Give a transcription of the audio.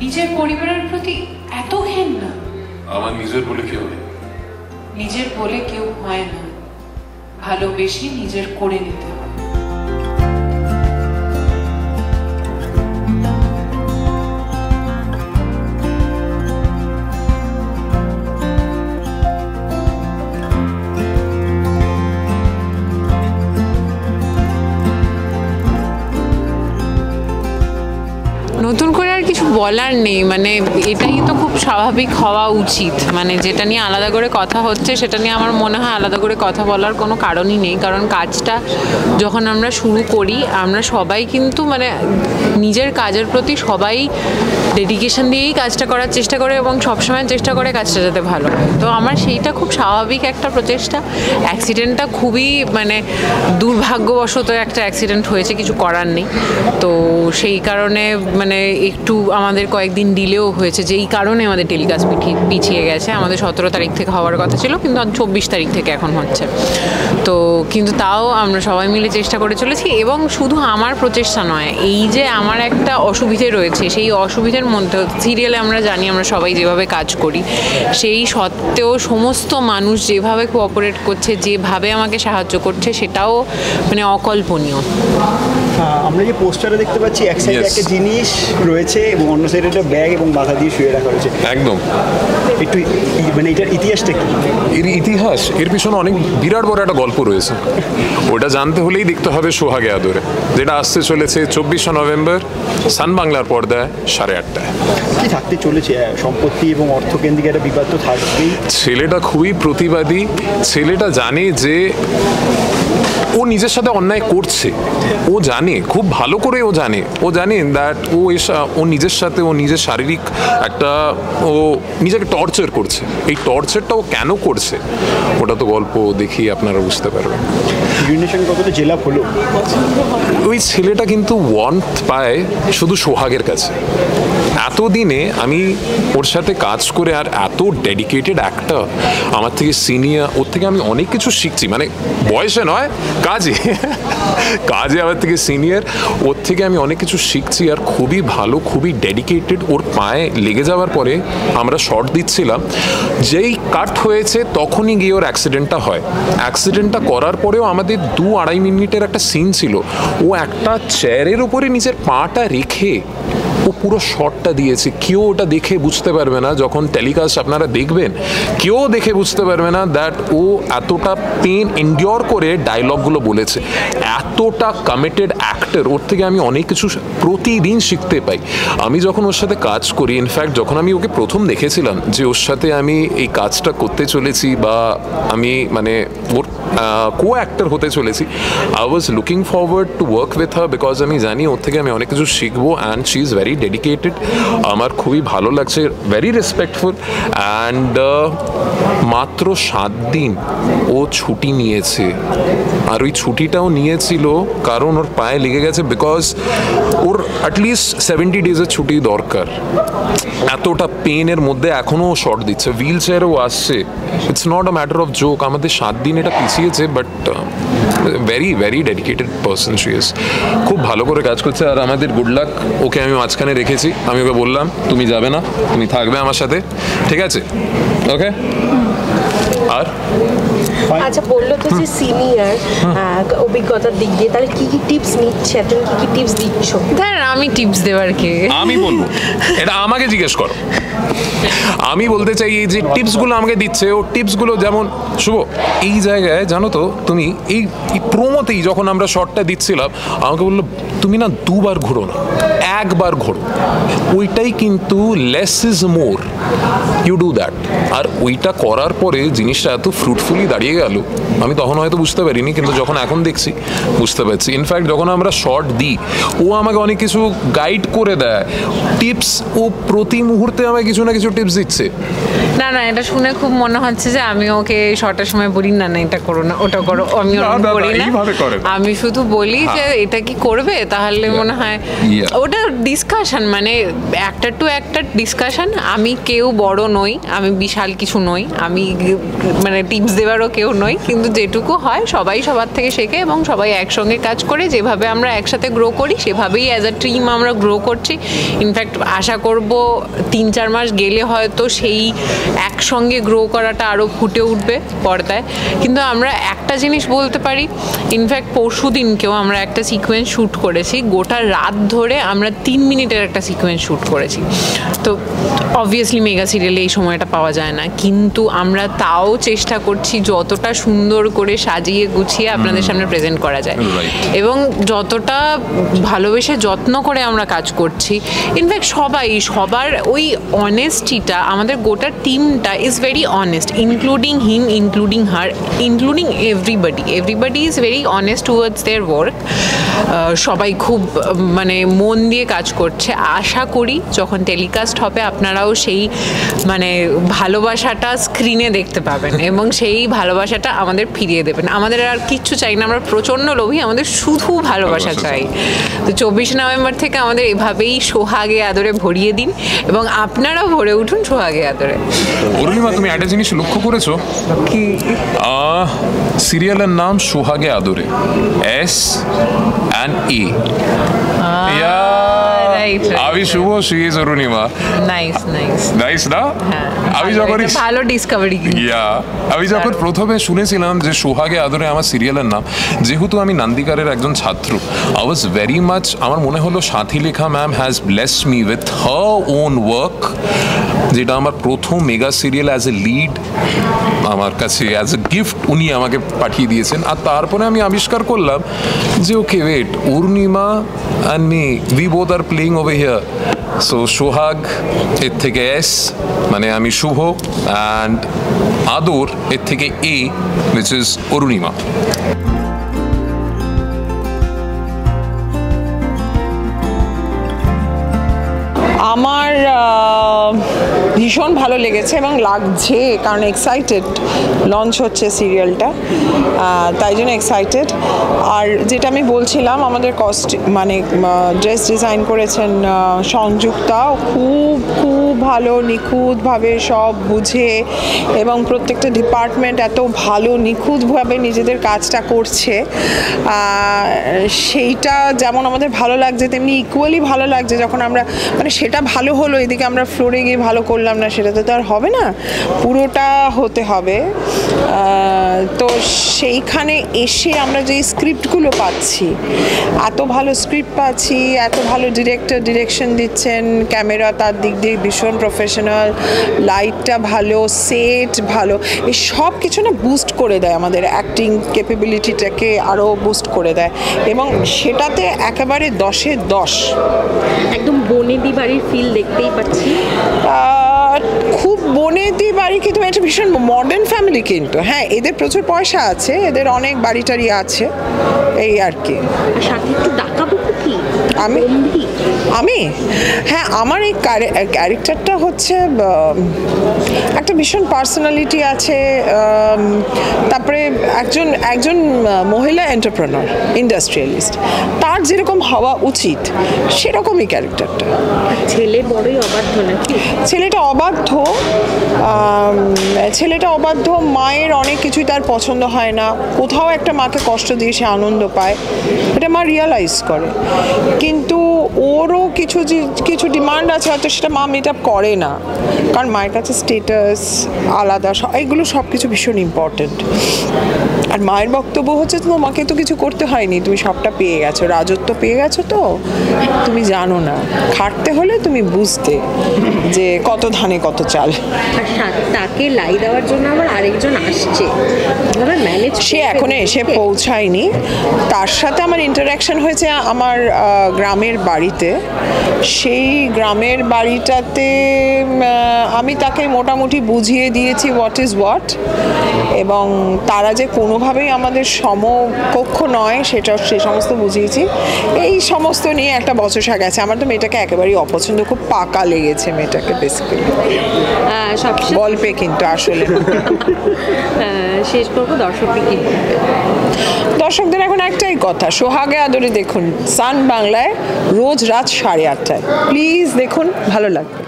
নিজের পরিবারের প্রতি এত ঘেন্না? আমার নিজের বলে কেউ নেই। নিজের বলে কেউ হয় না, ভালোবেসে নিজের করে নিতে হয়। নতুন করে আর কিছু বলার নেই, মানে এটাই তো খুব স্বাভাবিক হওয়া উচিত। মানে যেটা নিয়ে আলাদা করে কথা হচ্ছে সেটা নিয়ে আমার মনে হয় আলাদা করে কথা বলার কোনো কারণই নেই। কারণ কাজটা যখন আমরা শুরু করি আমরা সবাই কিন্তু মানে নিজের কাজের প্রতি সবাই ডেডিকেশন দিয়েই কাজটা করার চেষ্টা করে এবং সবসময় চেষ্টা করে কাজটা যাতে ভালো হয়। তো আমার সেইটা খুব স্বাভাবিক একটা প্রচেষ্টা। অ্যাক্সিডেন্টটা খুবই মানে দুর্ভাগ্যবশত একটা অ্যাক্সিডেন্ট হয়েছে, কিছু করার নেই। তো সেই কারণে মানে একটু আমাদের কয়েকদিন ডিলেও হয়েছে, যেই কারণে আমাদের টেলিকাস্ট পিছিয়ে গেছে। আমাদের 17 তারিখ থেকে হওয়ার কথা ছিল, কিন্তু 24 তারিখ থেকে এখন হচ্ছে। তো কিন্তু তাও আমরা সবাই মিলে চেষ্টা করে চলেছি। এবং শুধু আমার প্রচেষ্টা নয়, এই যে আমার একটা অসুবিধে রয়েছে, সেই অসুবিধার মধ্যে সিরিয়ালে আমরা জানি আমরা সবাই যেভাবে কাজ করি, সেই সত্ত্বেও সমস্ত মানুষ যেভাবে কোঅপারেট করছে, যেভাবে আমাকে সাহায্য করছে, সেটাও মানে অকল্পনীয়। আমরা যে পোস্টারে দেখতে পাচ্ছি এক সাইডে একটা জিনিস রয়েছে এবং অন্য সাইডে একটা ব্যাগ এবং মাথা দিয়ে শুয়ে রাখা রয়েছে। একদম। একটু মানে এটার ইতিহাসটা কি? এর ইতিহাস, এর পিছনে অনেক বিরাট বড় একটা গল্প রয়েছে। ওটা জানতে হলেই দেখতে হবে সোহাগে আদরে, যেটা আসতে চলেছে 24শে নভেম্বর সান বাংলার পর্দায় 8:30টায়। কি থাকতে চলেছে? সম্পত্তি এবং অর্থকেন্দ্রিক একটা বিবাদ তো থাকবেই। ছেলেটা খুবই প্রতিবাদী। ছেলেটা জানে যে ও নিজের সাথে অন্যায় করছে, ও জানে খুব ভালো করে, ও জানে দ্যাট ও নিজের সাথে ও নিজের শারীরিক একটা ও নিজেকে টর্চার করছে। এই টর্চারটা ও কেন করছে ওটা তো গল্প দেখি আপনারা বুঝতে পারবেন। কতটা জেলাপ হলো? ওই ছেলেটা কিন্তু ওয়ার্মথ পায় শুধু সোহাগের কাছে। এতদিনে আমি ওর সাথে কাজ করে, আর এত ডেডিকেটেড একটা, আমার থেকে সিনিয়র, ওর থেকে আমি অনেক কিছু শিখছি, মানে বয়সে নয়, কাজে আমার থেকে সিনিয়র, ওর থেকে আমি অনেক কিছু শিখছি। আর খুবই ভালো, খুবই ডেডিকেটেড। ওর পায়ে লেগে যাওয়ার পরে আমরা শর্ট দিচ্ছিলাম, যেই কাট হয়েছে তখনই গিয়ে ওর অ্যাক্সিডেন্টটা হয়। অ্যাক্সিডেন্টটা করার পরেও আমাদের 2-2.5 মিনিটের একটা সিন ছিল। ও একটা চেয়ারের উপরে নিজের পাটা রেখে ও পুরো শটটা দিয়েছে। কেউ ওটা দেখে বুঝতে পারবে না, যখন টেলিকাস্ট আপনারা দেখবেন কেউ দেখে বুঝতে পারবে না দ্যাট ও এতটা পেন এন্ডিওর করে ডায়লগগুলো বলেছে। এতটা কমিটেড অ্যাক্টর, ওর থেকে আমি অনেক কিছু প্রতিদিন শিখতে পাই। আমি যখন ওর সাথে কাজ করি, ইনফ্যাক্ট যখন আমি ওকে প্রথম দেখেছিলাম যে ওর সাথে আমি এই কাজটা করতে চলেছি বা আমি মানে ওর কো অ্যাক্টর হতে চলেছি, I was looking forward to work with her, because আমি জানি ওর থেকে আমি অনেক কিছু শিখবো। And she is very dedicated. আমার খুবই ভালো লাগছে, ভেরি রেসপেক্টফুল। অ্যান্ড মাত্র 7 দিন ও ছুটি নিয়েছে। আর ওই ছুটিটাও নিয়েছিল কারণ ওর পায়ে লেগে গেছে, বিকজ ওর অ্যাটলিস্ট 70 ডেজের ছুটি দরকার। এতটা পেনের মধ্যে এখনও ও শর্ট দিচ্ছে, হুইল চেয়ারেও আসছে। It's not a matter of joke. আমাদের 7 দিন এটা পিছিয়েছে, but very very dedicated person she is. খুব ভালো করে কাজ করছে। আর আমাদের গুড লাক, ওকে আমি মাঝখানে রেখেছি। আমি ওকে বললাম তুমি যাবে না, তুমি থাকবে আমার সাথে, ঠিক আছে? ওকে। আর আচ্ছা, বললো তো যে সিনিয়র অভিজ্ঞতার দিক দিয়ে, তাহলে কি কি টিপস নিচ্ছে, তুমি কি কি টিপস দিচ্ছ? ধর আমি টিপস দেওয়ার কে? আমি বলবো, এটা আমাকে জিজ্ঞেস করো। আমি বলতে চাই এই যে টিপসগুলো আমাকে দিচ্ছে, ও টিপসগুলো যেমন শুভ এই জায়গায় জানো তো, তুমি এই প্রোমোতেই যখন আমরা শটটা দিচ্ছিলাম আমাকে বললো তুমি না 2 বার ঘোরো না, 1 বার ঘোরো। ওইটাই কিন্তু less is more, you do that. আর ওইটা করার পরে জিনিসটা এত ফ্রুটফুলি দাঁড়িয়ে গেল, আমি তখন হয়তো বুঝতে পারিনি, কিন্তু যখন এখন দেখছি বুঝতে পারছি। ইনফ্যাক্ট যখন আমরা শর্ট দিই ও আমাকে অনেক কিছু গাইড করে দেয়, টিপস। ও প্রতি মুহূর্তে আমাকে কিছু না কিছু টিপস দিচ্ছে। না না, এটা শুনে খুব মনে হচ্ছে যে আমি ওকে শর্টের সময় বলি না না এটা করো না, ওটা করো। আমি বলি না, আমি শুধু বলি যে এটা কি করবে, তাহলে মনে হয় ওটা ডিসকাশন, মানে অ্যাক্টর টু অ্যাক্টর ডিসকাশন। আমি কেউ বড় নই, আমি বিশাল কিছু নই, আমি মানে টিপস দেওয়ারও কেউ কেউ নই, কিন্তু যেটুকু হয় সবাই সবার থেকে শেখে এবং সবাই একসঙ্গে কাজ করে। যেভাবে আমরা একসাথে গ্রো করি সেভাবেই অ্যাজ আ টিম আমরা গ্রো করছি। ইনফ্যাক্ট আশা করব 3-4 মাস গেলে হয়তো সেই একসঙ্গে গ্রো করাটা আরও ফুটে উঠবে পর্দায়। কিন্তু আমরা একটা জিনিস বলতে পারি, ইনফ্যাক্ট পরশু দিনকেও আমরা একটা সিকোয়েন্স শ্যুট করেছি, গোটা রাত ধরে আমরা 3 মিনিটের একটা সিকোয়েন্স শ্যুট করেছি। তো অবভিয়াসলি মেগা সিরিয়ালে এই সময়টা পাওয়া যায় না, কিন্তু আমরা তাও চেষ্টা করছি যতটা সুন্দর করে সাজিয়ে গুছিয়ে আপনাদের সামনে প্রেজেন্ট করা যায় এবং যতটা ভালোবেসে যত্ন করে আমরা কাজ করছি। ইনফ্যাক্ট সবার ওই অনেস্টিটা, আমাদের গোটা টিমটা is very honest, including him, including her, including everybody is very honest towards their work. সবাই খুব মানে মন দিয়ে কাজ করছে। আশা করি যখন টেলিকাস্ট হবে আপনারাও সেই মানে ভালোবাসাটা স্ক্রিনে দেখতে পাবেন এবং সেই ভালোবাসাটা আমাদের ফিরিয়ে দেবেন। আমাদের আর কিচ্ছু চাই না, আমরা প্রচণ্ড লোভী, আমাদের শুধু ভালোবাসা চাই। তো 24 নভেম্বর থেকে আমাদের এভাবেই সোহাগে আদরে ভরিয়ে দিন এবং আপনারাও ভরে উঠুন সোহাগে আদরে। অরুণিমা, তুমি একটা জিনিস লক্ষ্য করেছো কি? সিরিয়ালের নাম সোহাগে আদরে, S&A। আমি শুভ, she is অরুণিমা। নাইস না? আমি যখন প্রথমে শুনেছিলাম যে সোহাগে আদরে আমার সিরিয়ালের নাম, যেহেতু আমি নান্দিকারের একজন ছাত্র, আই ওয়াজ ভেরি মাচ, আমার মনে হলো সাথী লেখা ma'am has blessed me with her own work, যেটা আমার প্রথম mega serial as a lead আমার কাছে অ্যাজ এ গিফট উনি আমাকে পাঠিয়ে দিয়েছেন। আর তারপরে আমি আবিষ্কার করলাম যে okay wait, Arunima and me, we both are playing over here. So Sohag এর থেকে এস মানে আমি শুভ, অ্যান্ড আদর এর থেকে এ উইচ ইজ অরুণিমা। আমার ভীষণ ভালো লেগেছে এবং লাগছে, কারণ এক্সাইটেড, লঞ্চ হচ্ছে সিরিয়ালটা, তাই জন্য এক্সাইটেড। আর যেটা আমি বলছিলাম, আমাদের মানে ড্রেস ডিজাইন করেছেন সংযুক্তা, খুব ভালো নিখুঁতভাবে সব বুঝে এবং প্রত্যেকটা ডিপার্টমেন্ট এত ভালো নিখুঁতভাবে নিজেদের কাজটা করছে, সেইটা যেমন আমাদের ভালো লাগছে তেমনি ইকুয়ালি ভালো লাগছে যখন আমরা মানে সেটা ভালো হলো, এদিকে আমরা ফ্লোরে গিয়ে ভালো করলাম না, সেটাতে তো আর হবে না, পুরোটা হতে হবে। তো সেইখানে এসে আমরা যে স্ক্রিপ্টগুলো পাচ্ছি, এত ভালো স্ক্রিপ্ট পাচ্ছি, এত ভালো ডিরেকশন দিচ্ছেন, ক্যামেরা তার দিক দিয়ে ভীষণ প্রফেশনাল, লাইটটা ভালো, সেট ভালো, এই সব কিছু না বুস্ট করে দেয় আমাদের অ্যাক্টিং ক্যাপাবিলিটিটাকে, আরও বুস্ট করে দেয় এবং সেটাতে একেবারে 10-এ 10। একদম বনেদি বাড়ির ফিল দেখতেই পাচ্ছি, খুব বনেদি বাড়ি, কিন্তু এটা ভীষণ মডার্ন ফ্যামিলি, কিন্তু হ্যাঁ এদের প্রচুর পয়সা আছে, এদের অনেক বাড়ি টাড়ি আছে, এই আর কি। সাথে একটু ডাকাবো কি আমি হ্যাঁ, আমার এই ক্যারেক্টারটা হচ্ছে একটা ভীষণ পার্সোনালিটি আছে, তারপরে একজন মহিলা এন্টারপ্রেনার, ইন্ডাস্ট্রিয়ালিস্ট, তার যেরকম হওয়া উচিত সেরকমই ক্যারেক্টারটা। ছেলে বড়ই অবাধ্য নাকি? ছেলেটা অবাধ্য, মায়ের অনেক কিছুই তার পছন্দ হয় না, কোথাও একটা মাকে কষ্ট দিয়ে সে আনন্দ পায়, এটা মা রিয়ালাইজ করে, কিন্তু ওরও কিছু ডিমান্ড আছে হয়তো সেটা মা মিট আপ করে না, কারণ মায়ের কাছে স্টেটাস আলাদা, এগুলো সব কিছু ভীষণ ইম্পর্টেন্ট। আর মায়ের বক্তব্য হচ্ছে তোমাকে তো কিছু করতে হয়নি, তুমি সবটা পেয়ে গেছো, রাজত্ব পেয়ে গেছো, তো তুমি জানো না, খাটতে হলে তুমি বুঝতে যে কত ধানে কত চাল। আর তাকে লাই দেওয়ার জন্য আবার আরেকজন আসছে, সে এখনো এসে পৌঁছায়নি, তার সাথে আমার ইন্টারাকশন হয়েছে আমার গ্রামের বাড়িতে। সেই গ্রামের বাড়িটাতে আমি তাকে মোটামুটি বুঝিয়ে দিয়েছি হোয়াট ইজ হোয়াট, এবং তারা যে কোনোভাবেই আমাদের সমকক্ষ নয় সেটা সে সমস্ত বুঝিয়েছি। এই সমস্ত নিয়ে একটা বচসা গেছে। আমার তো মেয়েটাকে একেবারেই অপছন্দ, খুব পাকা লেগেছে মেয়েটাকে বেসিক্যালি, গল্পে কিন্তু আসলে। শেষ করবো দর্শকদের এখন একটাই কথা, সোহাগে আদরে দেখুন সান বাংলায় রোজ রাত 8:30টায়, প্লিজ দেখুন, ভালো লাগবে।